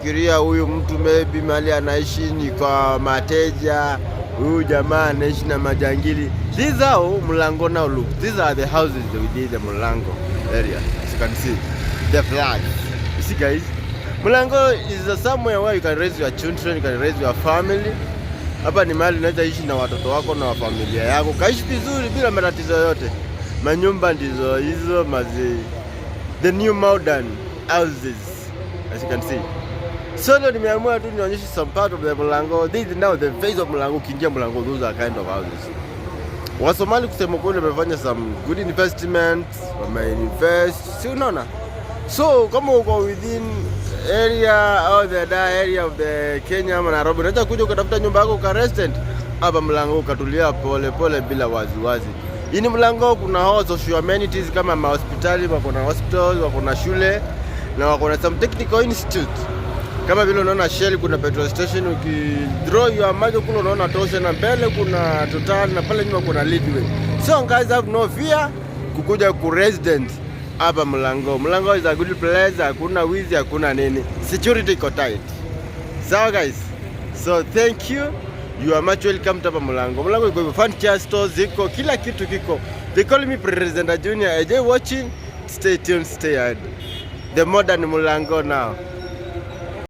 unafikiria huyu mtu maybe mali anaishi ni kwa mateja, huyu jamaa anaishi na majangili. These are how Mlango now look. These are the houses within the Mlango area. As you can see, the flats. You see guys, Mlango is somewhere where you can raise your children, you can raise your family. Hapa ni mahali unaweza ishi na watoto wako na familia yako, kaishi vizuri bila matatizo yote. Manyumba ndizo hizo mazi, the new modern houses, as you can see. So leo nimeamua tu nionyeshe some part of the Mlango. This is now the face of Mlango. Ukiingia Mlango, those are kind of houses. Wasomali kusema kweli wamefanya some good investments, wameinvest, si unaona? So kama uko within area or the area of the Kenya ama Nairobi, unaweza kuja ukatafuta nyumba yako ka resident hapa Mlango, ukatulia pole pole bila waziwazi. Hii ni Mlango, kuna all social amenities kama hospitali, wako na hospitals, wako na shule na wako na some technical institute. Kama vile unaona Shell, kuna petrol station, ukidraw your maji kule unaona Tosha, na mbele kuna Total, na pale nyuma kuna Leadway. So guys, have no fear kukuja ku resident hapa Mlango. Mlango is a good place, hakuna wizi, hakuna nini. Security iko tight. So guys, so thank you. You are much welcome hapa Mlango. Mlango iko furniture stores, iko kila kitu kiko. They call me President Junior. AJ watching. Stay tuned, stay ahead. The modern Mlango now.